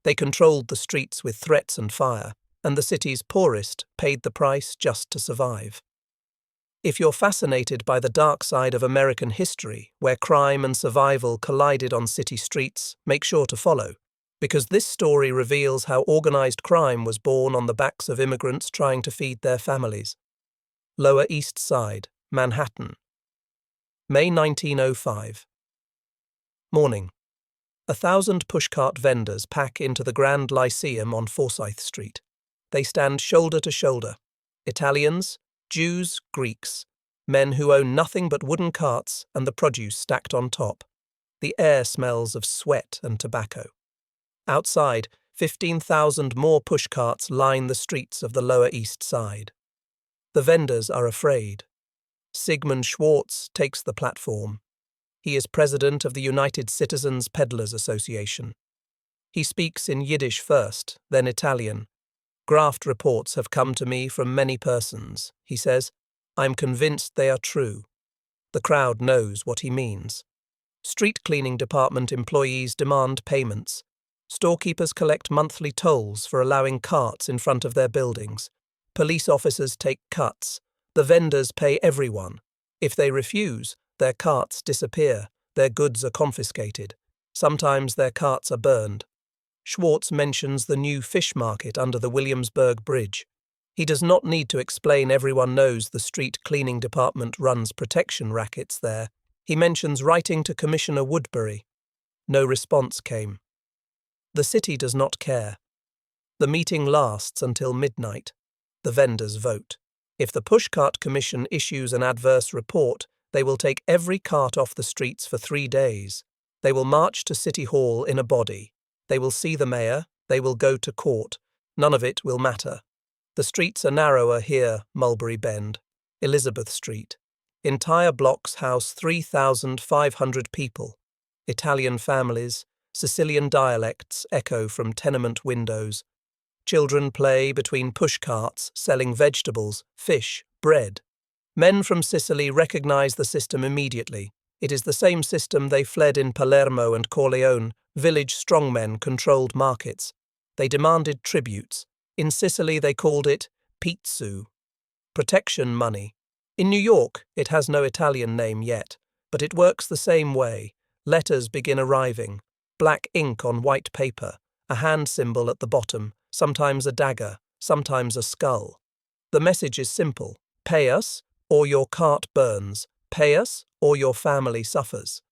They controlled the streets with threats and fire, and the city's poorest paid the price just to survive. If you're fascinated by the dark side of American history, where crime and survival collided on city streets, make sure to follow, because this story reveals how organized crime was born on the backs of immigrants trying to feed their families. Lower East Side, Manhattan. May 1905. Morning. 1,000 pushcart vendors pack into the Grand Lyceum on Forsyth Street. They stand shoulder to shoulder. Italians, Jews, Greeks, men who own nothing but wooden carts and the produce stacked on top. The air smells of sweat and tobacco. Outside, 15,000 more pushcarts line the streets of the Lower East Side. The vendors are afraid. Sigmund Schwartz takes the platform. He is president of the United Citizens Peddlers Association. He speaks in Yiddish first, then Italian. Graft reports have come to me from many persons, he says. I'm convinced they are true. The crowd knows what he means. Street cleaning department employees demand payments. Storekeepers collect monthly tolls for allowing carts in front of their buildings. Police officers take cuts. The vendors pay everyone. If they refuse, their carts disappear. Their goods are confiscated. Sometimes their carts are burned. Schwartz mentions the new fish market under the Williamsburg Bridge. He does not need to explain everyone knows the street cleaning department runs protection rackets there. He mentions writing to Commissioner Woodbury. No response came. The city does not care. The meeting lasts until midnight. The vendors vote. If the Pushcart Commission issues an adverse report, they will take every cart off the streets for 3 days. They will march to City Hall in a body. They will see the mayor. They will go to court. None of it will matter. The streets are narrower here, Mulberry Bend, Elizabeth Street. Entire blocks house 3,500 people. Italian families, Sicilian dialects echo from tenement windows. Children play between pushcarts, selling vegetables, fish, bread. Men from Sicily recognize the system immediately. It is the same system they fled in Palermo and Corleone. Village strongmen controlled markets. They demanded tributes. In Sicily they called it pizzu, protection money. In New York it has no Italian name yet, but it works the same way. Letters begin arriving. Black ink on white paper, a hand symbol at the bottom, sometimes a dagger, sometimes a skull. The message is simple. Pay us, or your cart burns. Pay us, or your family suffers.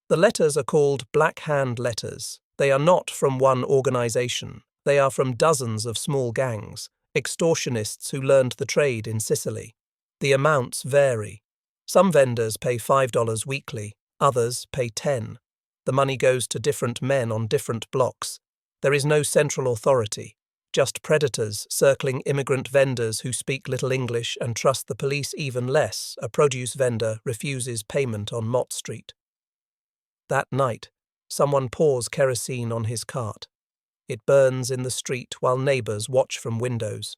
The letters are called Black Hand letters. They are not from one organization. They are from dozens of small gangs, extortionists who learned the trade in Sicily. The amounts vary. Some vendors pay $5 weekly, others pay $10. The money goes to different men on different blocks. There is no central authority, just predators circling immigrant vendors who speak little English and trust the police even less. A produce vendor refuses payment on Mott Street. That night, someone pours kerosene on his cart. It burns in the street while neighbors watch from windows.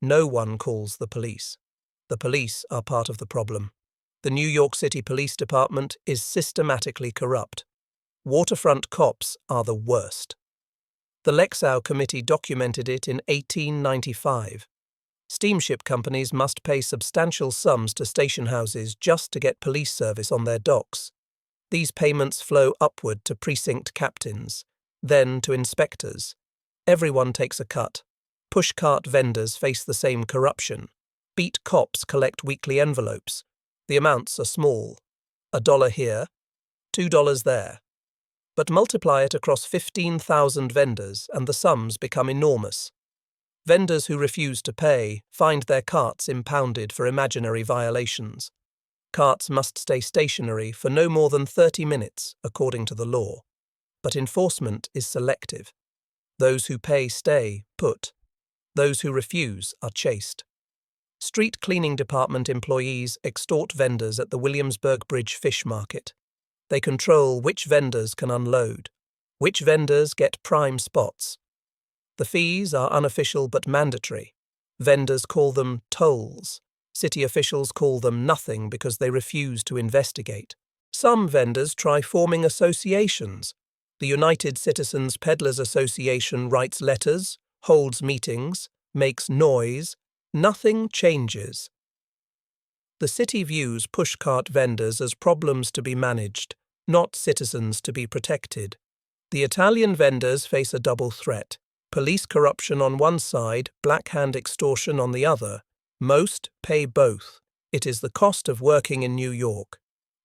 No one calls the police. The police are part of the problem. The New York City Police Department is systematically corrupt. Waterfront cops are the worst. The Lexow Committee documented it in 1895. Steamship companies must pay substantial sums to station houses just to get police service on their docks. These payments flow upward to precinct captains, then to inspectors. Everyone takes a cut. Pushcart vendors face the same corruption. Beat cops collect weekly envelopes. The amounts are small. $1 here, $2 there. But multiply it across 15,000 vendors and the sums become enormous. Vendors who refuse to pay find their carts impounded for imaginary violations. Carts must stay stationary for no more than 30 minutes, according to the law. But enforcement is selective. Those who pay stay put. Those who refuse are chased. Street cleaning department employees extort vendors at the Williamsburg Bridge fish market. They control which vendors can unload, which vendors get prime spots. The fees are unofficial but mandatory. Vendors call them tolls. City officials call them nothing because they refuse to investigate. Some vendors try forming associations. The United Citizens Peddlers Association writes letters, holds meetings, makes noise. Nothing changes. The city views pushcart vendors as problems to be managed, not citizens to be protected. The Italian vendors face a double threat: police corruption on one side, black-hand extortion on the other. Most pay both. It is the cost of working in New York.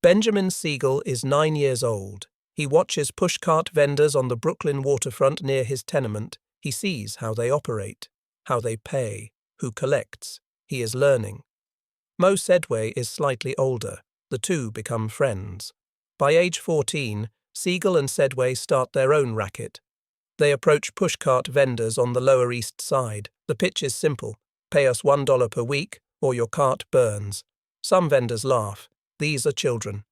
Benjamin Siegel is 9 years old. He watches pushcart vendors on the Brooklyn waterfront near his tenement. He sees how they operate, how they pay, who collects. He is learning. Mo Sedway is slightly older. The two become friends. By age 14, Siegel and Sedway start their own racket. They approach pushcart vendors on the Lower East Side. The pitch is simple: pay us $1 per week, or your cart burns. Some vendors laugh. These are children.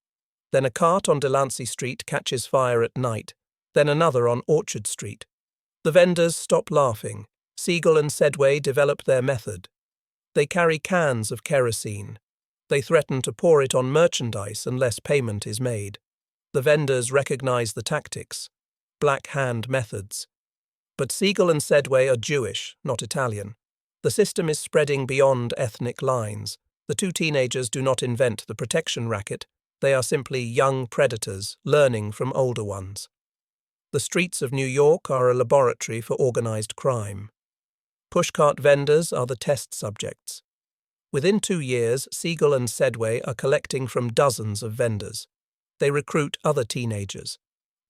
Then a cart on Delancey Street catches fire at night. Then another on Orchard Street. The vendors stop laughing. Siegel and Sedway develop their method. They carry cans of kerosene. They threaten to pour it on merchandise unless payment is made. The vendors recognize the tactics. Black hand methods. But Siegel and Sedway are Jewish, not Italian. The system is spreading beyond ethnic lines. The two teenagers do not invent the protection racket. They are simply young predators learning from older ones. The streets of New York are a laboratory for organized crime. Pushcart vendors are the test subjects. Within 2 years, Siegel and Sedway are collecting from dozens of vendors. They recruit other teenagers.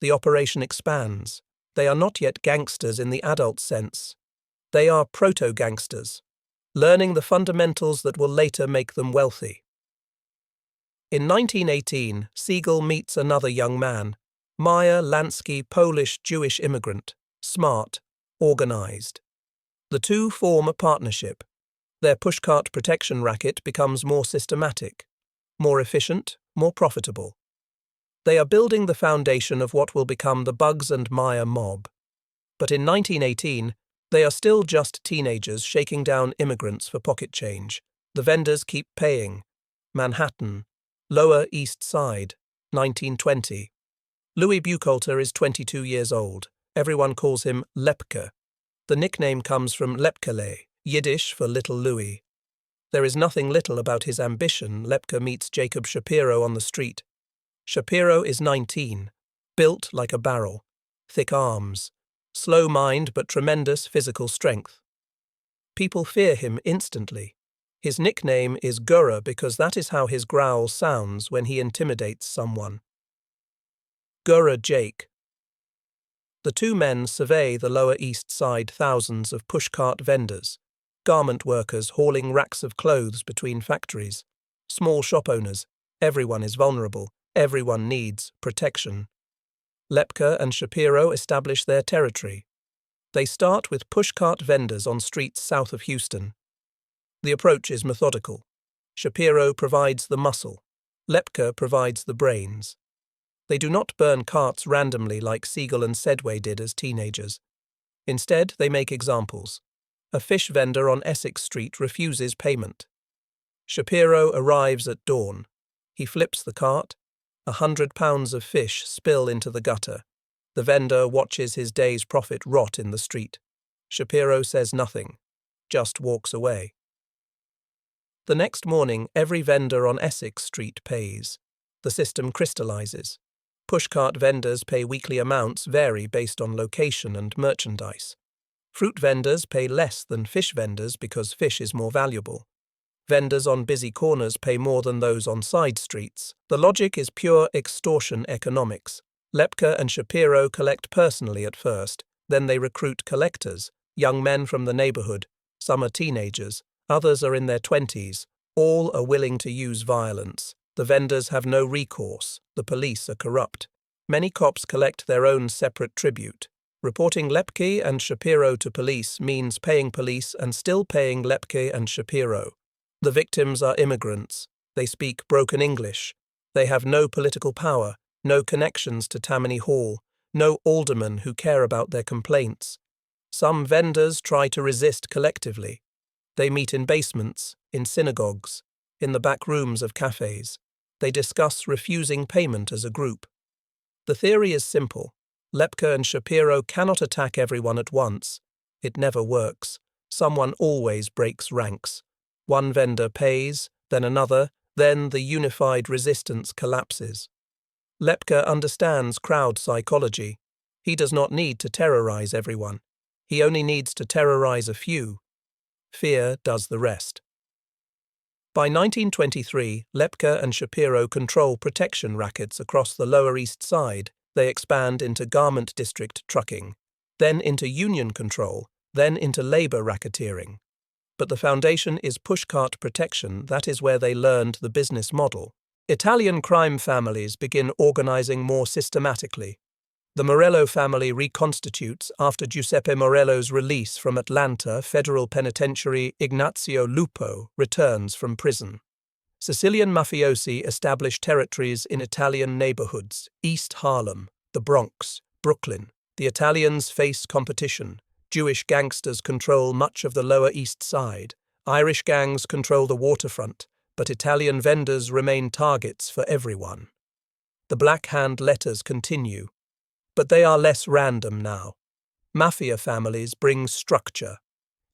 The operation expands. They are not yet gangsters in the adult sense. They are proto-gangsters, learning the fundamentals that will later make them wealthy. In 1918, Siegel meets another young man, Meyer Lansky, Polish-Jewish immigrant, smart, organized. The two form a partnership. Their pushcart protection racket becomes more systematic, more efficient, more profitable. They are building the foundation of what will become the Bugs and Meyer mob. But in 1918, they are still just teenagers shaking down immigrants for pocket change. The vendors keep paying. Manhattan, Lower East Side, 1920. Louis Buchalter is 22 years old. Everyone calls him Lepke. The nickname comes from Lepkele, Yiddish for Little Louis. There is nothing little about his ambition. Lepke meets Jacob Shapiro on the street. Shapiro is 19, built like a barrel, thick arms, slow mind but tremendous physical strength. People fear him instantly. His nickname is Gura because that is how his growl sounds when he intimidates someone. Gura Jake. The two men survey the Lower East Side thousands of pushcart vendors, garment workers hauling racks of clothes between factories, small shop owners. Everyone is vulnerable. Everyone needs protection. Lepke and Shapiro establish their territory. They start with pushcart vendors on streets south of Houston. The approach is methodical. Shapiro provides the muscle. Lepke provides the brains. They do not burn carts randomly like Siegel and Sedway did as teenagers. Instead, they make examples. A fish vendor on Essex Street refuses payment. Shapiro arrives at dawn. He flips the cart. 100 pounds of fish spill into the gutter. The vendor watches his day's profit rot in the street. Shapiro says nothing, just walks away. The next morning, every vendor on Essex Street pays. The system crystallizes. Pushcart vendors pay weekly amounts vary based on location and merchandise. Fruit vendors pay less than fish vendors because fish is more valuable. Vendors on busy corners pay more than those on side streets. The logic is pure extortion economics. Lepke and Shapiro collect personally at first, then they recruit collectors, young men from the neighborhood. Some are teenagers, others are in their 20s. All are willing to use violence. The vendors have no recourse. The police are corrupt. Many cops collect their own separate tribute. Reporting Lepke and Shapiro to police means paying police and still paying Lepke and Shapiro. The victims are immigrants. They speak broken English. They have no political power, no connections to Tammany Hall, no aldermen who care about their complaints. Some vendors try to resist collectively. They meet in basements, in synagogues, in the back rooms of cafes. They discuss refusing payment as a group. The theory is simple. Lepke and Shapiro cannot attack everyone at once. It never works. Someone always breaks ranks. One vendor pays, then another, then the unified resistance collapses. Lepke understands crowd psychology. He does not need to terrorize everyone. He only needs to terrorize a few. Fear does the rest. By 1923, Lepke and Shapiro control protection rackets across the Lower East Side. They expand into garment district trucking, then into union control, then into labor racketeering. But the foundation is Pushcart protection. That is where they learned the business model. Italian crime families begin organizing more systematically. The Morello family reconstitutes after Giuseppe Morello's release from Atlanta Federal Penitentiary. Ignazio Lupo returns from prison. Sicilian mafiosi establish territories in Italian neighborhoods, East Harlem, the Bronx, Brooklyn. The Italians face competition. Jewish gangsters control much of the Lower East Side. Irish gangs control the waterfront, but Italian vendors remain targets for everyone. The Black Hand letters continue, but they are less random now. Mafia families bring structure.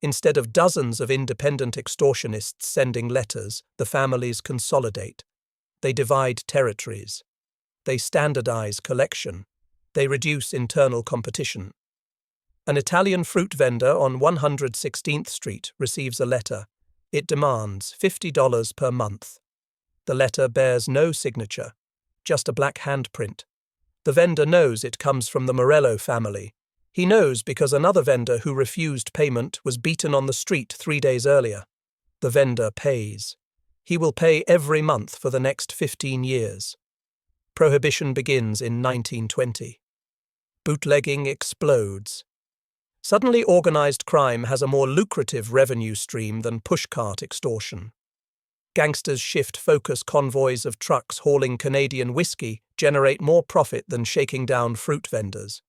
Instead of dozens of independent extortionists sending letters, the families consolidate. They divide territories. They standardize collection. They reduce internal competition. An Italian fruit vendor on 116th Street receives a letter. It demands $50 per month. The letter bears no signature, just a black handprint. The vendor knows it comes from the Morello family. He knows because another vendor who refused payment was beaten on the street 3 days earlier. The vendor pays. He will pay every month for the next 15 years. Prohibition begins in 1920. Bootlegging explodes. Suddenly, organized crime has a more lucrative revenue stream than pushcart extortion. Gangsters shift focus. Convoys of trucks hauling Canadian whiskey generate more profit than shaking down fruit vendors.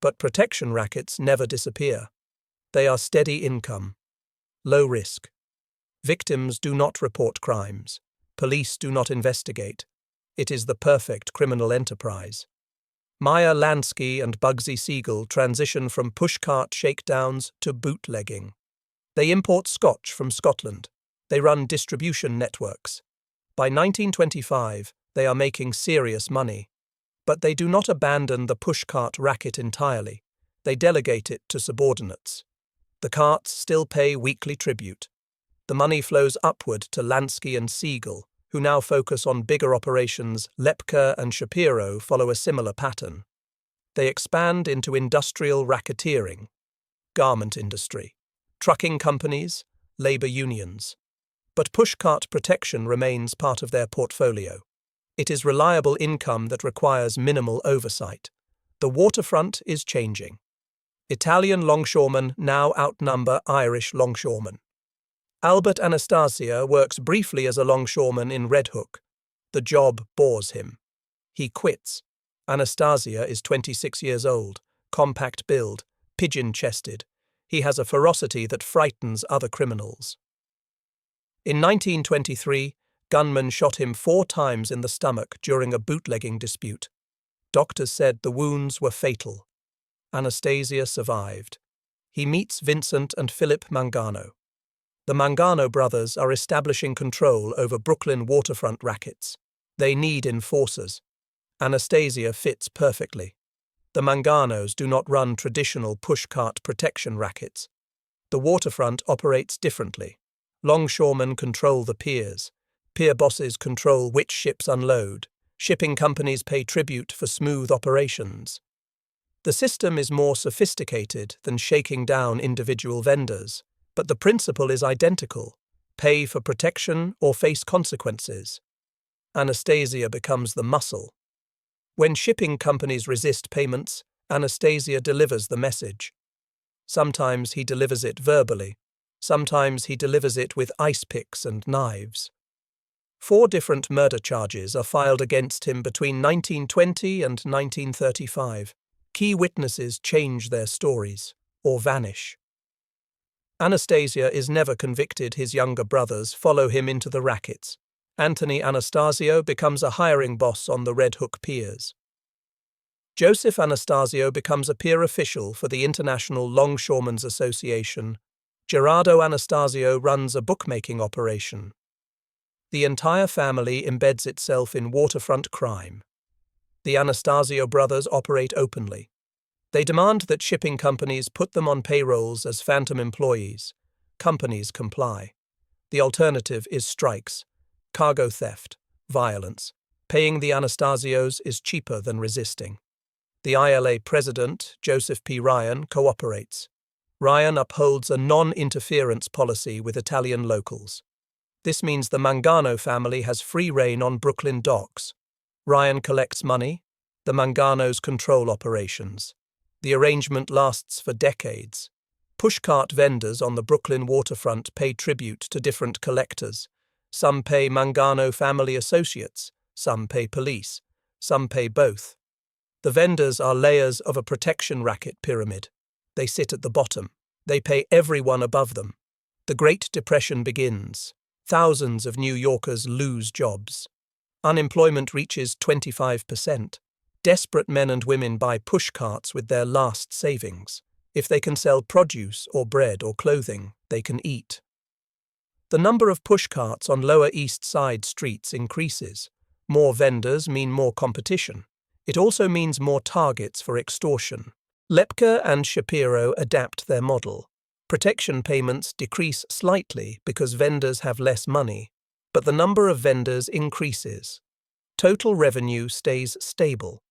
But protection rackets never disappear. They are steady income. Low risk. Victims do not report crimes. Police do not investigate. It is the perfect criminal enterprise. Meyer Lansky and Bugsy Siegel transition from pushcart shakedowns to bootlegging. They import scotch from Scotland. They run distribution networks. By 1925, they are making serious money. But they do not abandon the pushcart racket entirely. They delegate it to subordinates. The carts still pay weekly tribute. The money flows upward to Lansky and Siegel, who now focus on bigger operations. Lepke and Shapiro follow a similar pattern. They expand into industrial racketeering, garment industry, trucking companies, labor unions. But pushcart protection remains part of their portfolio. It is reliable income that requires minimal oversight. The waterfront is changing. Italian longshoremen now outnumber Irish longshoremen. Albert Anastasia works briefly as a longshoreman in Red Hook. The job bores him. He quits. Anastasia is 26 years old, compact build, pigeon-chested. He has a ferocity that frightens other criminals. In 1923, gunmen shot him 4 times in the stomach during a bootlegging dispute. Doctors said the wounds were fatal. Anastasia survived. He meets Vincent and Philip Mangano. The Mangano brothers are establishing control over Brooklyn waterfront rackets. They need enforcers. Anastasia fits perfectly. The Manganos do not run traditional pushcart protection rackets. The waterfront operates differently. Longshoremen control the piers. Pier bosses control which ships unload. Shipping companies pay tribute for smooth operations. The system is more sophisticated than shaking down individual vendors, but the principle is identical: pay for protection or face consequences. Anastasia becomes the muscle. When shipping companies resist payments, Anastasia delivers the message. Sometimes he delivers it verbally. Sometimes he delivers it with ice picks and knives. 4 different murder charges are filed against him between 1920 and 1935. Key witnesses change their stories or vanish. Anastasia is never convicted. His younger brothers follow him into the rackets. Anthony Anastasio becomes a hiring boss on the Red Hook piers. Joseph Anastasio becomes a peer official for the International Longshoremen's Association. Gerardo Anastasio runs a bookmaking operation. The entire family embeds itself in waterfront crime. The Anastasio brothers operate openly. They demand that shipping companies put them on payrolls as phantom employees. Companies comply. The alternative is strikes, cargo theft, violence. Paying the Anastasios is cheaper than resisting. The ILA president, Joseph P. Ryan, cooperates. Ryan upholds a non-interference policy with Italian locals. This means the Mangano family has free rein on Brooklyn docks. Ryan collects money. The Manganos control operations. The arrangement lasts for decades. Pushcart vendors on the Brooklyn waterfront pay tribute to different collectors. Some pay Mangano family associates, some pay police, some pay both. The vendors are layers of a protection racket pyramid. They sit at the bottom. They pay everyone above them. The Great Depression begins. Thousands of New Yorkers lose jobs. Unemployment reaches 25%. Desperate men and women buy pushcarts with their last savings. If they can sell produce or bread or clothing, they can eat. The number of pushcarts on Lower East Side streets increases. More vendors mean more competition. It also means more targets for extortion. Lepke and Shapiro adapt their model. Protection payments decrease slightly because vendors have less money, but the number of vendors increases. Total revenue stays stable.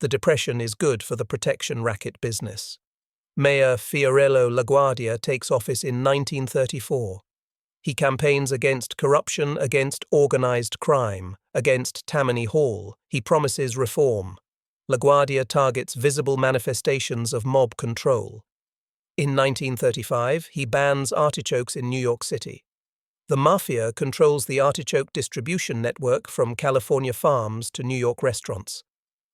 The depression is good for the protection racket business. Mayor Fiorello LaGuardia takes office in 1934. He campaigns against corruption, against organized crime, against Tammany Hall. He promises reform. LaGuardia targets visible manifestations of mob control. In 1935, he bans artichokes in New York City. The Mafia controls the artichoke distribution network from California farms to New York restaurants.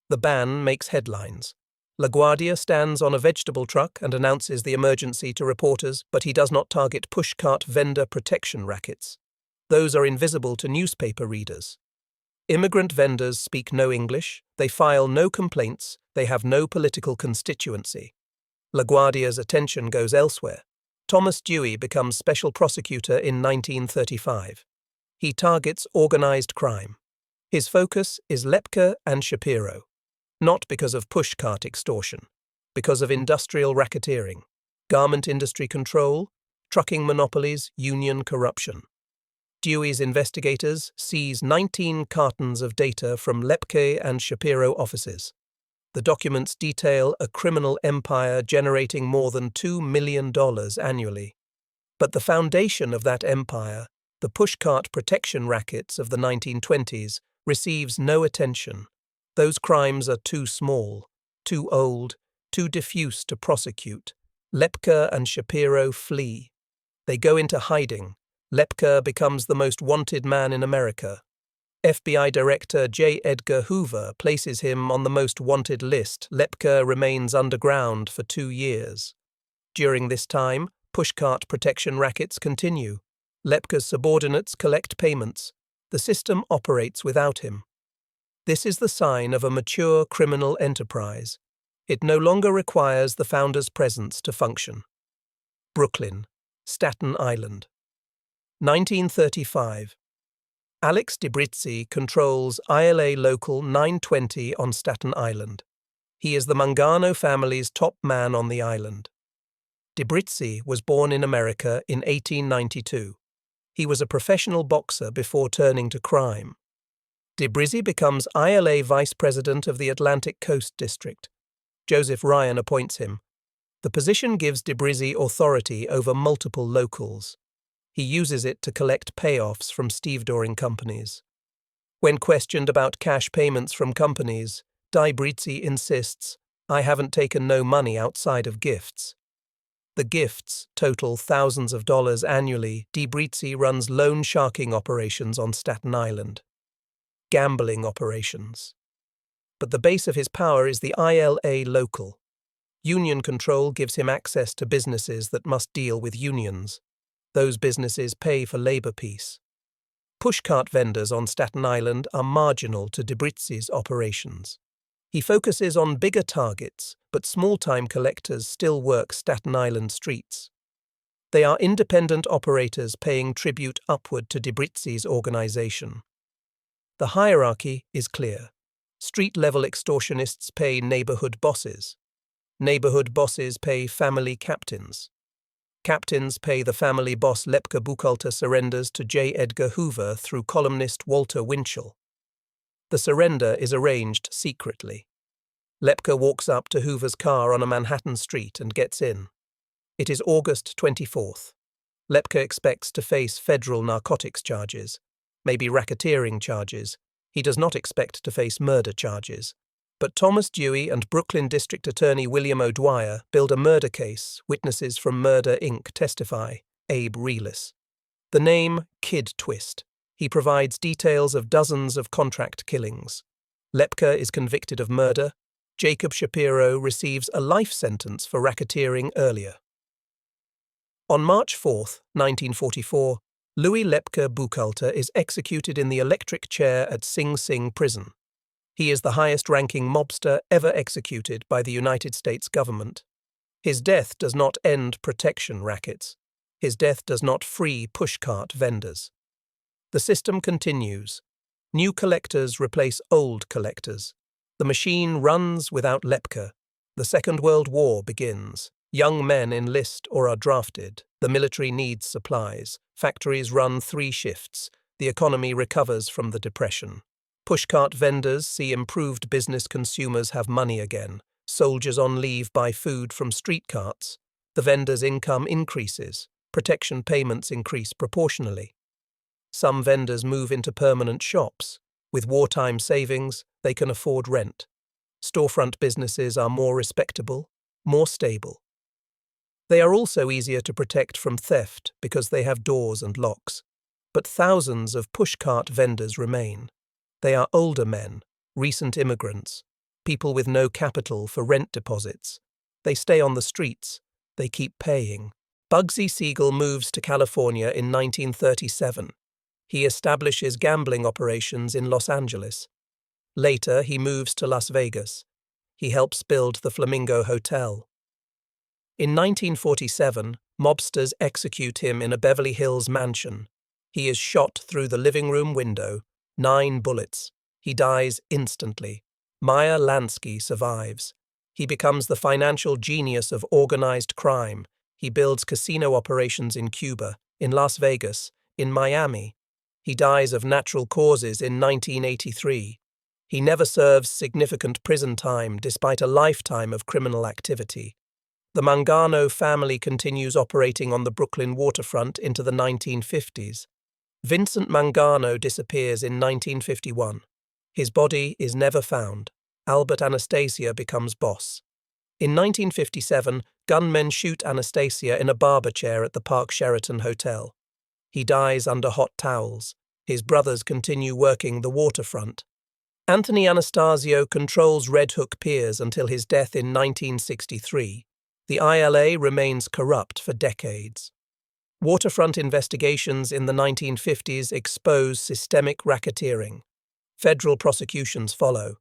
The ban makes headlines. LaGuardia stands on a vegetable truck and announces the emergency to reporters, but he does not target pushcart vendor protection rackets. Those are invisible to newspaper readers. Immigrant vendors speak no English, they file no complaints, they have no political constituency. LaGuardia's attention goes elsewhere. Thomas Dewey becomes special prosecutor in 1935. He targets organized crime. His focus is Lepke and Shapiro. Not because of pushcart extortion, because of industrial racketeering, garment industry control, trucking monopolies, union corruption. Dewey's investigators seize 19 cartons of data from Lepke and Shapiro offices. The documents detail a criminal empire generating more than $2 million annually. But the foundation of that empire, the pushcart protection rackets of the 1920s, receives no attention. Those crimes are too small, too old, too diffuse to prosecute. Lepke and Shapiro flee. They go into hiding. Lepke becomes the most wanted man in America. FBI Director J. Edgar Hoover places him on the most wanted list. Lepke remains underground for 2 years. During this time, pushcart protection rackets continue. Lepke's subordinates collect payments. The system operates without him. This is the sign of a mature criminal enterprise. It no longer requires the founder's presence to function. Brooklyn, Staten Island. 1935. Alex DiBrizzi controls ILA Local 920 on Staten Island. He is the Mangano family's top man on the island. DiBrizzi was born in America in 1892. He was a professional boxer before turning to crime. DiBrizzi becomes ILA vice president of the Atlantic Coast District. Joseph Ryan appoints him. The position gives DiBrizzi authority over multiple locals. He uses it to collect payoffs from stevedoring companies. When questioned about cash payments from companies, DiBrizzi insists, "I haven't taken no money outside of gifts." The gifts total thousands of dollars annually. DiBrizzi runs loan sharking operations on Staten Island. Gambling operations. But the base of his power is the ILA Local. Union control gives him access to businesses that must deal with unions. Those businesses pay for labor peace. Pushcart vendors on Staten Island are marginal to DiBrizzi's operations. He focuses on bigger targets, but small-time collectors still work Staten Island streets. They are independent operators paying tribute upward to Debrizi's organization. The hierarchy is clear. Street-level extortionists pay neighborhood bosses. Neighborhood bosses pay family captains. Captains pay the family boss. Lepke Buchalter surrenders to J. Edgar Hoover through columnist Walter Winchell. The surrender is arranged secretly. Lepke walks up to Hoover's car on a Manhattan street and gets in. It is August 24th. Lepke expects to face federal narcotics charges, maybe racketeering charges. He does not expect to face murder charges. But Thomas Dewey and Brooklyn District Attorney William O'Dwyer build a murder case. Witnesses from Murder, Inc. testify. Abe Relis. The name Kid Twist. He provides details of dozens of contract killings. Lepke is convicted of murder. Jacob Shapiro receives a life sentence for racketeering earlier. On March 4, 1944, Louis Lepke Buchalter is executed in the electric chair at Sing Sing prison. He is the highest-ranking mobster ever executed by the United States government. His death does not end protection rackets. His death does not free pushcart vendors. The system continues. New collectors replace old collectors. The machine runs without Lepke. The Second World War begins. Young men enlist or are drafted. The military needs supplies. Factories run 3 shifts. The economy recovers from the Depression. Pushcart vendors see improved business. Consumers have money again. Soldiers on leave buy food from street carts. The vendors' income increases. Protection payments increase proportionally. Some vendors move into permanent shops. With wartime savings, they can afford rent. Storefront businesses are more respectable, more stable. They are also easier to protect from theft because they have doors and locks. But thousands of pushcart vendors remain. They are older men, recent immigrants, people with no capital for rent deposits. They stay on the streets. They keep paying. Bugsy Siegel moves to California in 1937. He establishes gambling operations in Los Angeles. Later, he moves to Las Vegas. He helps build the Flamingo Hotel. In 1947, mobsters execute him in a Beverly Hills mansion. He is shot through the living room window. 9 bullets. He dies instantly. Meyer Lansky survives. He becomes the financial genius of organized crime. He builds casino operations in Cuba, in Las Vegas, in Miami. He dies of natural causes in 1983. He never serves significant prison time despite a lifetime of criminal activity. The Mangano family continues operating on the Brooklyn waterfront into the 1950s. Vincent Mangano disappears in 1951. His body is never found. Albert Anastasia becomes boss. In 1957, gunmen shoot Anastasia in a barber chair at the Park Sheraton Hotel. He dies under hot towels. His brothers continue working the waterfront. Anthony Anastasio controls Red Hook Piers until his death in 1963. The ILA remains corrupt for decades. Waterfront investigations in the 1950s expose systemic racketeering. Federal prosecutions follow,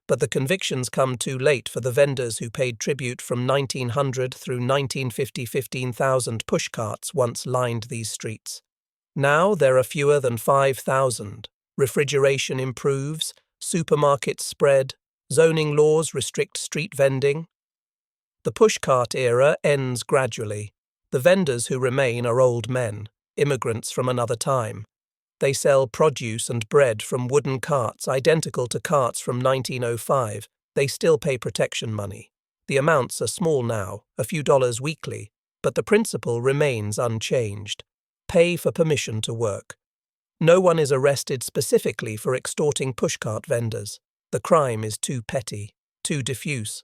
but the convictions come too late for the vendors who paid tribute from 1900 through 1950. 15,000 pushcarts once lined these streets. Now there are fewer than 5,000. Refrigeration improves, supermarkets spread, zoning laws restrict street vending. The pushcart era ends gradually. The vendors who remain are old men, immigrants from another time. They sell produce and bread from wooden carts identical to carts from 1905. They still pay protection money. The amounts are small now, a few dollars weekly, but the principle remains unchanged. Pay for permission to work. No one is arrested specifically for extorting pushcart vendors. The crime is too petty, too diffuse.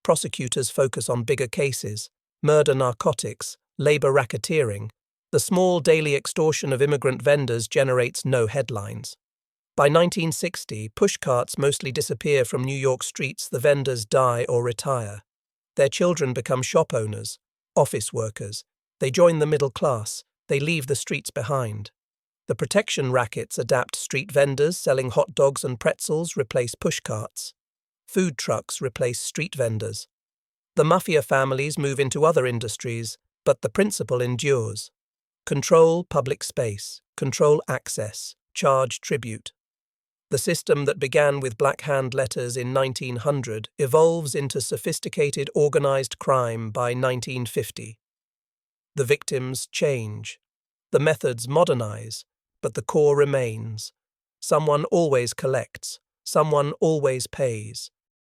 Prosecutors focus on bigger cases, murder, narcotics, labor racketeering. The small daily extortion of immigrant vendors generates no headlines. By 1960, pushcarts mostly disappear from New York streets. The vendors die or retire. Their children become shop owners, office workers. They join the middle class. They leave the streets behind. The protection rackets adapt. Street vendors selling hot dogs and pretzels replace pushcarts. Food trucks replace street vendors. The Mafia families move into other industries, but the principle endures. Control public space, control access, charge tribute. The system that began with black hand letters in 1900 evolves into sophisticated organized crime by 1950. The victims change. The methods modernize, but the core remains. Someone always collects. Someone always pays.